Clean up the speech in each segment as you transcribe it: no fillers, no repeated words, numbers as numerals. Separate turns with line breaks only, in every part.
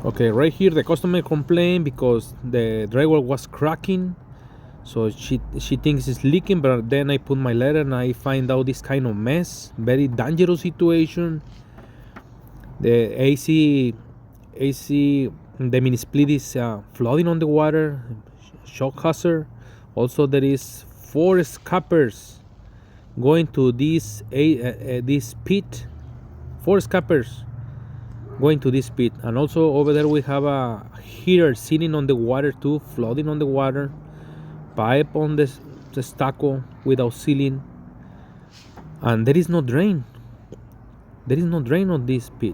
Okay, right here the customer complained because the drywall was cracking, so she thinks it's leaking. But then I put my letter and I find out this kind of mess, very dangerous situation. The AC, the mini split is flooding on the water, shock hazard. Also, there is 4 scappers going to this pit. 4 scappers going to this pit, and also over there we have a heater sitting on the water too, floating on the water. Pipe on the Stucco without sealing, and there is no drain. There is no drain on this pit.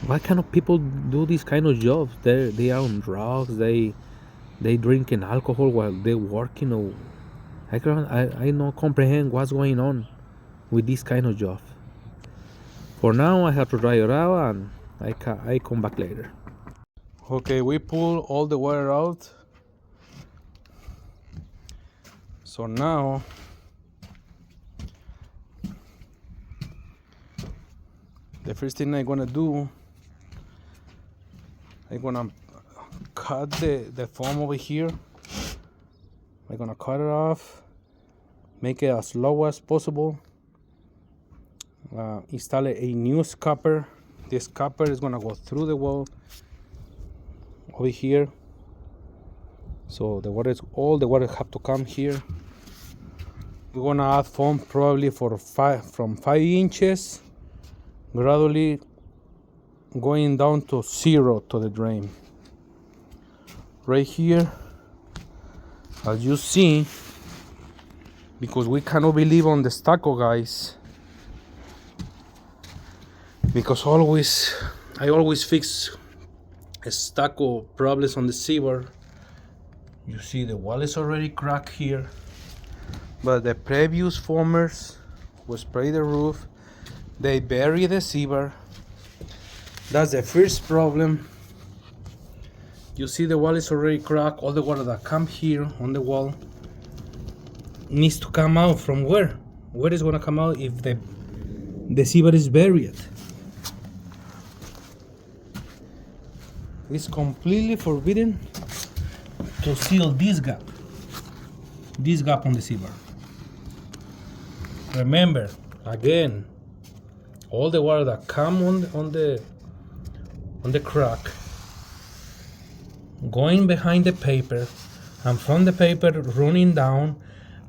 Why kind of people do this kind of jobs? They are on drugs. They drinking alcohol while they're working. Or I don't comprehend what's going on with this kind of job. For now, I have to dry it out, and I come back later. Okay, we pull all the water out. So now the first thing I'm gonna do, I'm gonna cut the foam over here. I'm gonna cut it off, make it as low as possible. Install a new scupper. This scupper is gonna go through the wall over here, so all the water have to come here. We're gonna add foam probably from 5 inches, gradually going down to 0 to the drain. Right here, as you see, because we cannot believe on the Stucco, guys, because I always fix Stucco problems on the sewer. You see the wall is already cracked here, but the previous foamers who spray the roof, they bury the sewer. That's the first problem. You see the wall is already cracked. All the water that come here on the wall needs to come out from where? Where is gonna come out if the sewer is buried? It's completely forbidden to seal this gap on the sewer. Remember, again, all the water that come on the crack, going behind the paper, and from the paper running down,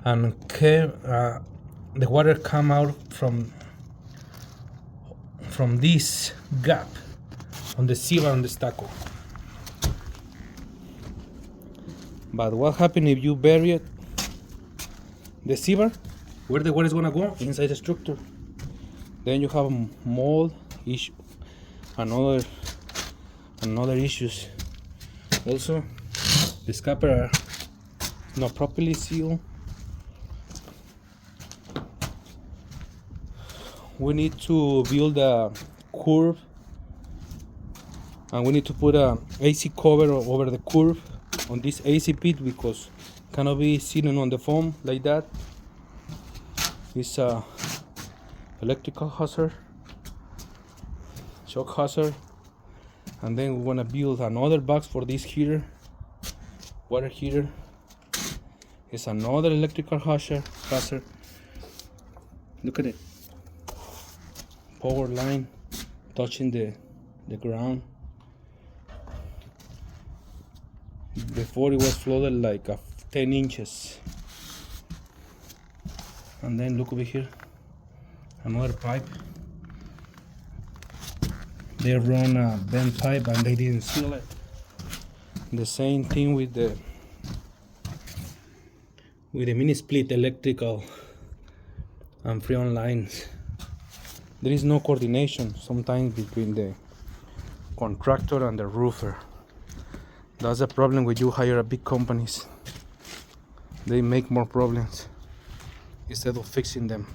and the water come out from this gap on the sewer on the Stucco. But what happens if you bury the sewer? Where the water is gonna go? Inside the structure. Then you have mold issue, another issues. Also, the scupper are not properly sealed. We need to build a curve, and we need to put a AC cover over the curve on this AC pit, because cannot be sitting on the foam like that. It's a electrical hazard, shock hazard. And then we want to build another box for this heater, water heater. It's another electrical hazard. Look at it, power line touching the ground. Before it was flooded like 10 inches. And then look over here, another pipe. They run a bent pipe and they didn't seal it. The same thing with the mini split electrical and freon lines. There is no coordination sometimes between the contractor and the roofer. That's a problem when you hire big companies. They make more problems instead of fixing them.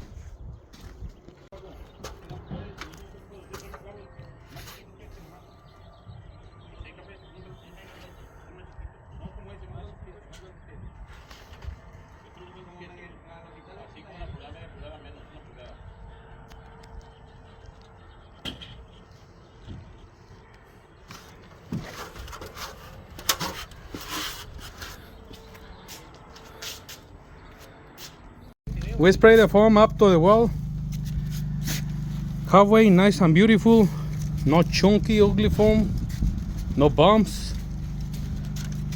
We spray the foam up to the wall. Halfway, nice and beautiful. No chunky, ugly foam. No bumps.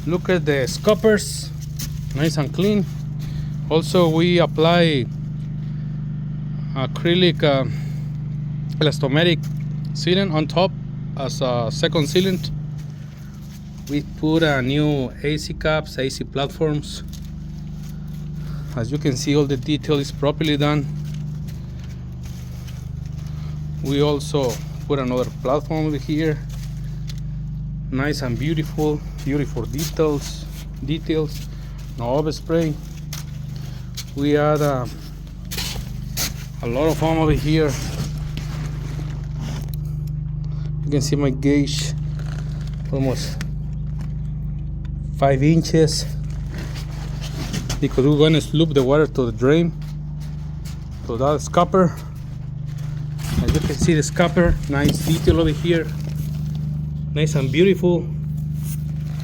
Look at the scuppers. Nice and clean. Also, we apply acrylic elastomeric sealant on top as a second sealant. We put a new AC caps, AC platforms. As you can see, all the detail is properly done. We also put another platform over here. Nice and beautiful, beautiful details. No overspray. We add a lot of foam over here. You can see my gauge, almost 5 inches, because we're going to sloop the water to the drain, to that scupper. As you can see, the scupper, nice detail over here, nice and beautiful.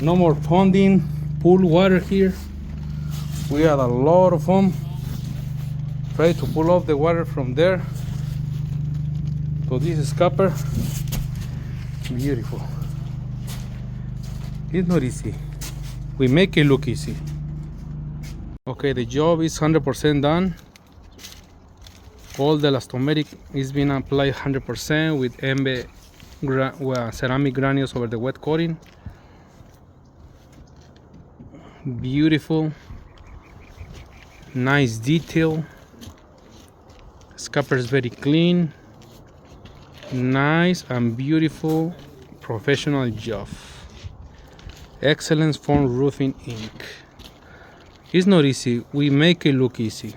No more ponding, pool water here. We add a lot of foam. Try to pull off the water from there to this scupper. Beautiful. It's not easy. We make it look easy. Okay, the job is 100% done. All the elastomeric is being applied 100% with ceramic granules over the wet coating. Beautiful, nice detail. Scupper is very clean, nice and beautiful, professional job. Excellence Foam Roofing Inc. It's not easy. We make it look easy.